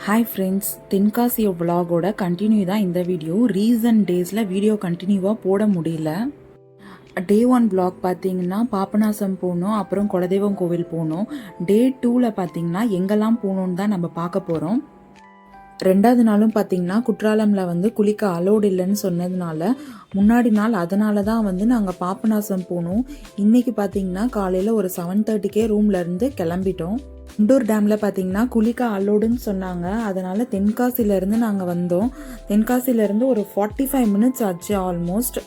Hi friends, Tenkasi விலாகோட continue தான் இந்த video. Recent டேஸில் வீடியோ கண்டினியூவாக போட முடியல. டே 1 vlog பார்த்தீங்கன்னா பாபநாசம் போனோம், அப்புறம் குலதெய்வம் கோவில் போனோம். டே 2ல் பார்த்தீங்கன்னா எங்கெல்லாம் போகணுன்னு தான் நம்ம பார்க்க போகிறோம். ரெண்டாவது நாளும் பார்த்தீங்கன்னா குற்றாலமில் குளிக்க அலோடு இல்லைன்னு சொன்னதுனால முன்னாடி நாள் அதனால தான் நாங்கள் பாபநாசம் போனோம். இன்றைக்கி பார்த்தீங்கன்னா காலையில் ஒரு 7:30க்கே ரூம்லேருந்து கிளம்பிட்டோம். குண்டூர் டேமில் பார்த்தீங்கன்னா குளிக்க அலோடுன்னு சொன்னாங்க. அதனால் தென்காசியிலேருந்து நாங்கள் வந்தோம். தென்காசியிலேருந்து ஒரு 45 minutes ஆச்சு ஆல்மோஸ்ட்.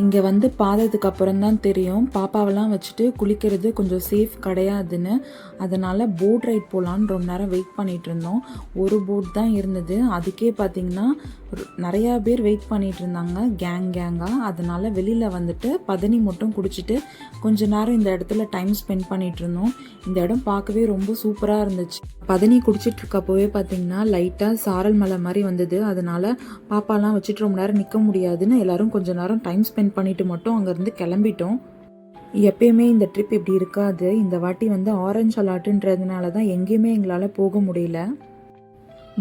இங்கே பார்த்ததுக்கு அப்புறம் தான் தெரியும் பாப்பாவெல்லாம் வச்சுட்டு குளிக்கிறது கொஞ்சம் சேஃப் கிடையாதுன்னு. அதனால் போட் ரைட் போகலான்னு ரொம்ப நேரம் வெயிட் பண்ணிகிட்டு இருந்தோம். ஒரு போட் தான் இருந்தது, அதுக்கே பார்த்திங்கன்னா நிறையா பேர் வெயிட் பண்ணிகிட்டு இருந்தாங்க கேங்காக. அதனால் வெளியில் பதனி மட்டும் குடிச்சிட்டு கொஞ்ச நேரம் இந்த இடத்துல டைம் ஸ்பெண்ட் பண்ணிகிட்டு இருந்தோம். இந்த இடம் பார்க்கவே ரொம்ப சூப்பராக இருந்துச்சு. பதனி குடிச்சிட்டு இருக்கப்போவே பார்த்திங்கன்னா லைட்டாக சாரல் மலை மாதிரி வந்தது. அதனால் பாப்பாலாம் வச்சுட்டு ரொம்ப நேரம் நிற்க முடியாதுன்னு எல்லோரும் கொஞ்சம் நேரம் டைம் ஸ்பெண்ட் பண்ணிட்டு மட்டும் அங்கேருந்து கிளம்பிட்டோம். எப்பயுமே இந்த ட்ரிப் இப்படி இருக்காது. இந்த வாட்டி ஆரஞ்சு அலாட்டுன்றதுனால தான் எங்கேயுமே எங்களால் போக முடியல.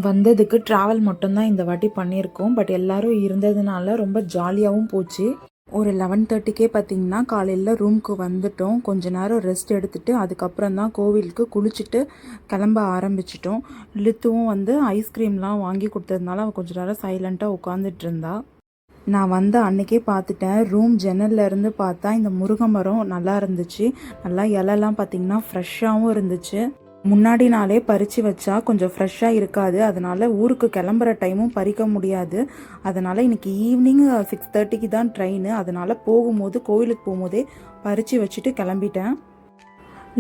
வந்ததுக்கு ட்ராவல் மட்டும்தான் இந்த வாட்டி பண்ணியிருக்கோம். பட் எல்லாரும் இருந்ததுனால ரொம்ப ஜாலியாகவும் போச்சு. ஒரு 11:30க்கே பார்த்திங்கன்னா காலையில் ரூமுக்கு வந்துட்டோம். கொஞ்ச நேரம் ரெஸ்ட் எடுத்துகிட்டு அதுக்கப்புறம் தான் கோவிலுக்கு குளிச்சுட்டு கிளம்ப ஆரம்பிச்சிட்டோம். லித்துவும் ஐஸ்கிரீம்லாம் வாங்கி கொடுத்ததுனால அவள் கொஞ்ச நேரம் சைலண்ட்டாக உட்காந்துட்டு இருந்தா. நான் அன்றைக்கே பார்த்துட்டேன். ரூம் ஜன்னல்லேருந்து பார்த்தா இந்த முருங்கை மரம் நல்லா இருந்துச்சு. நல்லா இலைலாம் பார்த்திங்கன்னா ஃப்ரெஷ்ஷாகவும் இருந்துச்சு. முன்னாடி நாளே பறித்து வச்சா கொஞ்சம் ஃப்ரெஷ்ஷாக இருக்காது. அதனால் ஊருக்கு கிளம்புற டைமும் பறிக்க முடியாது. அதனால் இன்றைக்கி ஈவினிங் 6:30க்கு தான் ட்ரெயின். அதனால் கோவிலுக்கு போகும்போதே பறித்து வச்சுட்டு கிளம்பிட்டேன்.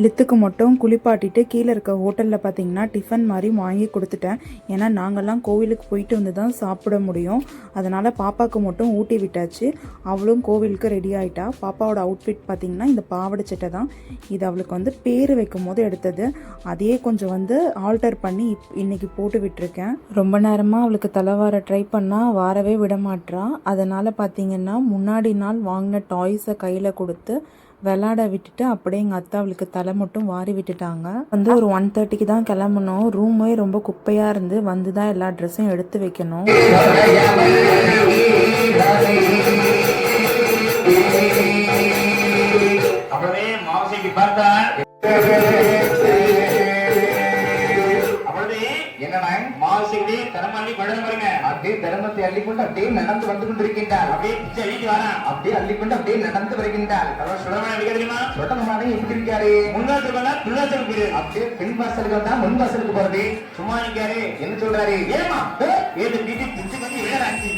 லித்துக்கு மட்டும் குளிப்பாட்டிட்டு கீழே இருக்க ஹோட்டலில் பார்த்திங்கன்னா டிஃபன் மாதிரி வாங்கி கொடுத்துட்டேன். ஏன்னா நாங்கள்லாம் கோவிலுக்கு போயிட்டு தான் சாப்பிட முடியும். அதனால் பாப்பாவுக்கு மட்டும் ஊட்டி விட்டாச்சு. அவளும் கோவிலுக்கு ரெடி ஆகிட்டா. பாப்பாவோட அவுட்ஃபிட் பார்த்திங்கன்னா இந்த பாவாடை சட்டை தான். இது அவளுக்கு பேர் வைக்கும் போது எடுத்தது. அதையே கொஞ்சம் ஆல்டர் பண்ணி இன்றைக்கி போட்டு விட்டுருக்கேன். ரொம்ப நேரமாக அவளுக்கு தலைவார ட்ரை பண்ணால் வாரவே விட மாட்றா. அதனால் பார்த்திங்கன்னா முன்னாடி நாள் வாங்கின டாய்ஸை கையில் கொடுத்து விளாட விட்டுட்டு அப்படியே எங்கள் அத்தை அவளுக்கு தலை மட்டும் வாரி விட்டுட்டாங்க. ஒரு 1:30க்கு தான் கிளம்பணும். ரூமே ரொம்ப குப்பையாக இருந்து தான் எல்லா ட்ரெஸ்ஸும் எடுத்து வைக்கணும். தர்மத்தை அள்ளிக்கொண்டு அப்படியே நடந்து வந்து கொண்டிருக்கின்றாள். அப்படியே அள்ளிக்கொண்டு அப்படியே நடந்து வருகின்றாள். சுடமான எப்படி இருக்காரு? அப்படியே பெண் வாசலுக்கு வந்தா முன் வாசலுக்கு போறது. சும்மா இருக்காரு. என்ன சொல்றாரு? ஏமா ஏது வீட்டு பிடிச்சு வந்து ஏறாச்சு.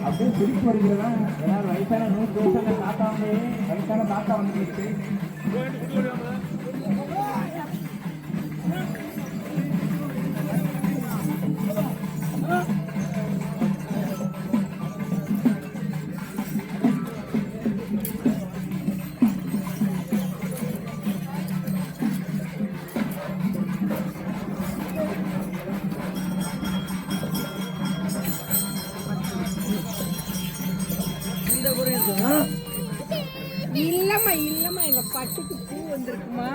அப்படியே சிரிப்பு வருகிறதா? எல்லாரும் வயசான 100 வயசான தாத்தா வயசான தாத்தா வந்துருச்சு. இல்லம்மா எங்க பட்டுக்கு பூ வந்திருக்குமா.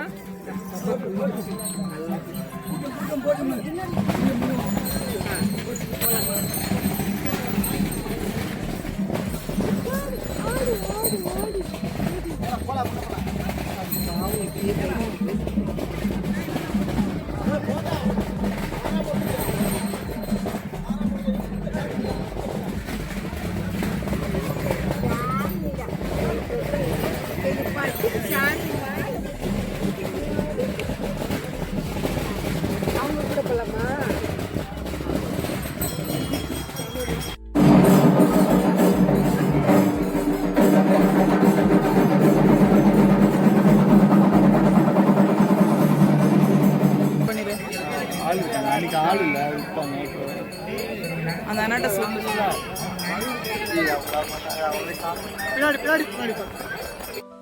அவங்க கூட போலாமா? அந்த அண்ணாட்ட சொல்லுங்க.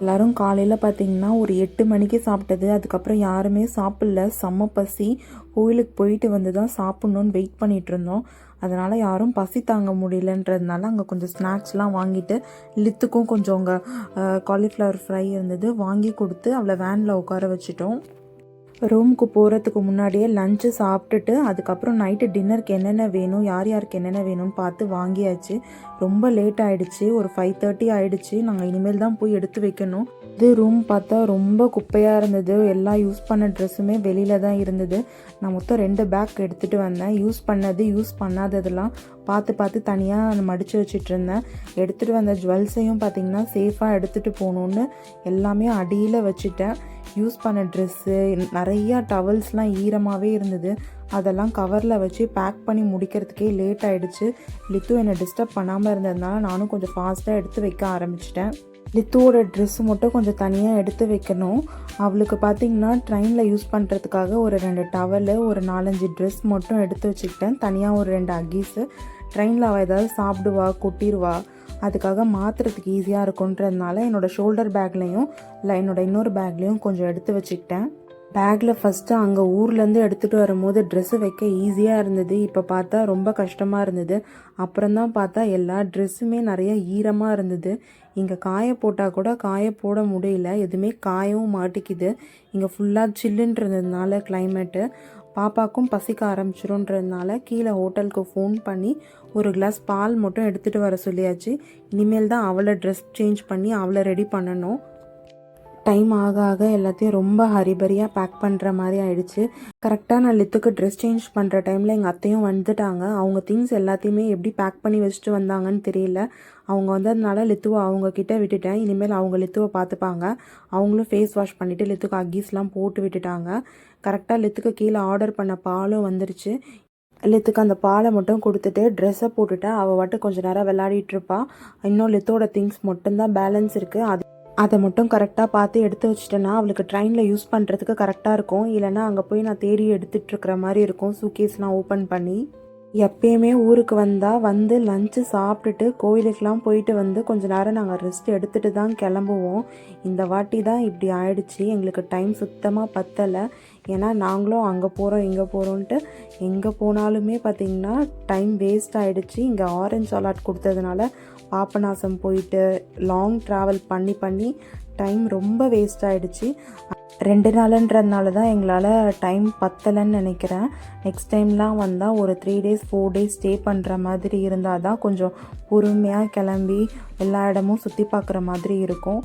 எல்லாரும் காலையில் பார்த்தீங்கன்னா ஒரு 8 மணிக்கு சாப்பிட்டது. அதுக்கப்புறம் யாருமே சாப்பிடல. செம்ம பசி. கோயிலுக்கு போயிட்டு வந்து தான் சாப்பிட்ணுன்னு வெயிட் பண்ணிகிட்டு இருந்தோம். அதனால் யாரும் பசி தாங்க முடியலன்றதுனால அங்கே கொஞ்சம் ஸ்நாக்ஸ்லாம் வாங்கிட்டு லித்துக்கும் கொஞ்சம் அங்கே காலிஃப்ளவர் ஃப்ரை இருந்தது வாங்கி கொடுத்து அவளை வேனில் உட்கார வச்சுட்டோம். ரூமுக்கு போகிறதுக்கு முன்னாடியே லஞ்சு சாப்பிட்டுட்டு அதுக்கப்புறம் நைட்டு டின்னருக்கு என்னென்ன வேணும், யார் யாருக்கு என்னென்ன வேணும்னு பார்த்து வாங்கியாச்சு. ரொம்ப லேட் ஆகிடுச்சு. ஒரு 5:30 ஆகிடுச்சு. நாங்கள் இனிமேல் தான் போய் எடுத்து வைக்கணும். இது ரூம் பார்த்தா ரொம்ப குப்பையாக இருந்தது. எல்லா யூஸ் பண்ண ட்ரெஸ்ஸுமே வெளியில் தான் இருந்தது. நான் மொத்தம் 2 பேக் எடுத்துகிட்டு வந்தேன். யூஸ் பண்ணாததெல்லாம் பார்த்து தனியாக மடித்து வச்சுட்டு இருந்தேன். எடுத்துகிட்டு வந்த ஜுவல்ஸையும் பார்த்திங்கன்னா சேஃபாக எடுத்துகிட்டு போகணுன்னு எல்லாமே அடியில் வச்சுட்டேன். யூஸ் பண்ண ட்ரெஸ்ஸு நிறையா டவல்ஸ்லாம் ஈரமாகவே இருந்தது. அதெல்லாம் கவரில் வச்சு பேக் பண்ணி முடிக்கிறதுக்கே லேட் ஆகிடுச்சு. லித்து என்னை டிஸ்டர்ப் பண்ணாமல் இருந்ததுனால நானும் கொஞ்சம் ஃபாஸ்ட்டாக எடுத்து வைக்க ஆரம்பிச்சிட்டேன். லித்துவோட ட்ரெஸ்ஸு மட்டும் கொஞ்சம் தனியாக எடுத்து வைக்கணும். அவளுக்கு பார்த்திங்கன்னா ட்ரெயினில் யூஸ் பண்ணுறதுக்காக ஒரு 2 டவலு, ஒரு 4-5 ட்ரெஸ் மட்டும் எடுத்து வச்சுக்கிட்டேன். தனியாக ஒரு 2 அக்கீஸு. ட்ரெயினில் அவள் ஏதாவது சாப்பிடுவா, கொட்டிடுவா, அதுக்காக மாற்றுறதுக்கு ஈஸியாக இருக்குன்றதுனால என்னோடய ஷோல்டர் பேக்லேயும் இல்லை என்னோடய இன்னொரு பேக்லேயும் கொஞ்சம் எடுத்து வச்சுக்கிட்டேன். பேக்கில் ஃபஸ்ட்டு அங்கே ஊர்லேருந்து எடுத்துகிட்டு வரும்போது ட்ரெஸ்ஸு வைக்க ஈஸியாக இருந்தது. இப்போ பார்த்தா ரொம்ப கஷ்டமாக இருந்தது. அப்புறம்தான் பார்த்தா எல்லா ட்ரெஸ்ஸுமே நிறைய ஈரமாக இருந்தது. இங்கே காய போட்டால் கூட காய போட முடியல. எதுவுமே காயவும் மாட்டிக்குது. இங்கே ஃபுல்லாக சில்லுன்றதுனால கிளைமேட்டு பாப்பாக்கும் பசிக்க ஆரம்பிச்சிருன்றதுனால கீழே ஹோட்டலுக்கு ஃபோன் பண்ணி ஒரு கிளாஸ் பால் மட்டும் எடுத்துகிட்டு வர சொல்லியாச்சு. இனிமேல் தான் அவளை ட்ரெஸ் சேஞ்ச் பண்ணி அவளை ரெடி பண்ணணும். டைம் ஆக ஆக எல்லாத்தையும் ரொம்ப ஹரிபரியாக பேக் பண்ணுற மாதிரி ஆயிடுச்சு. கரெக்டாக நான் லித்துக்கு ட்ரெஸ் சேஞ்ச் பண்ணுற டைமில் எங்கள் அத்தையும் வந்துட்டாங்க. அவங்க திங்ஸ் எல்லாத்தையுமே எப்படி பேக் பண்ணி வச்சுட்டு வந்தாங்கன்னு தெரியல. அவங்க வந்ததுனால லித்துவை அவங்கக்கிட்ட விட்டுட்டேன். இனிமேல் அவங்க லித்துவை பார்த்துப்பாங்க. அவங்களும் ஃபேஸ் வாஷ் பண்ணிவிட்டு லித்துக்கு அக்கீஸ்லாம் போட்டு விட்டுட்டாங்க. கரெக்டாக லித்துக்கு கீழே ஆர்டர் பண்ண பாலும் வந்துருச்சு. லித்துக்கு அந்த பாலை மட்டும் கொடுத்துட்டு ட்ரெஸ்ஸை போட்டுட்டு அவள் வாட்டு கொஞ்சம் நேரம் விளையாடிட்டுருப்பா. இன்னும் லித்தோட திங்ஸ் மட்டும்தான் பேலன்ஸ் இருக்குது. அதை மட்டும் கரெக்டாக பார்த்து எடுத்து வச்சிட்டேன்னா அவளுக்கு ட்ரெயினில் யூஸ் பண்ணுறதுக்கு கரெக்டாக இருக்கும். இல்லைனா அங்கே போய் நான் தேடி எடுத்துகிட்ருக்கிற மாதிரி இருக்கும் சூட்கேஸ்லாம் ஓப்பன் பண்ணி. எப்பயுமே ஊருக்கு வந்து லஞ்சு சாப்பிட்டுட்டு கோயிலுக்கெலாம் போயிட்டு வந்து கொஞ்சம் நேரம் நாங்கள் ரெஸ்ட் எடுத்துகிட்டு தான் கிளம்புவோம். இந்த வாட்டி தான் இப்படி ஆயிடுச்சு. எங்களுக்கு டைம் சுத்தமாக பத்தலை. ஏன்னா நாங்களும் அங்கே போகிறோம் இங்கே போகிறோன்ட்டு எங்கே போனாலுமே பார்த்திங்கன்னா டைம் வேஸ்ட் ஆகிடுச்சு. இங்கே ஆரஞ்ச் அலாட் கொடுத்ததுனால பாபநாசம் போயிட்டு லாங் ட்ராவல் பண்ணி டைம் ரொம்ப வேஸ்ட் ஆகிடுச்சு. 2 நாளுன்றதுனால தான் எங்களால் டைம் பத்தலைன்னு நினைக்கிறேன். நெக்ஸ்ட் டைம்லாம் வந்தால் ஒரு 3 days 4 days ஸ்டே பண்ணுற மாதிரி இருந்தால் தான் கொஞ்சம் பொறுமையாக கிளம்பி எல்லா இடமும் சுற்றி பார்க்குற மாதிரி இருக்கும்.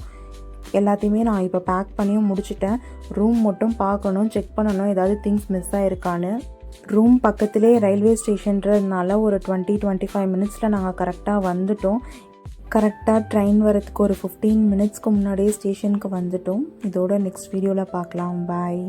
எல்லாத்தையுமே நான் இப்போ பேக் பண்ணியும் முடிச்சிட்டேன். ரூம் மட்டும் பார்க்கணும், செக் பண்ணணும் ஏதாவது திங்ஸ் மிஸ் ஆகிருக்கான்னு. ரூம் பக்கத்திலே ரயில்வே ஸ்டேஷன்றதுனால ஒரு 20-25 மினிட்ஸில் நாங்கள் கரெக்டாக வந்துட்டோம். கரெக்டாக ட்ரெயின் வரதுக்கு ஒரு 15 மினிட்ஸ்க்கு முன்னாடியே ஸ்டேஷனுக்கு வந்துட்டோம். இதோட நெக்ஸ்ட் வீடியோவில் பார்க்கலாம். பாய்.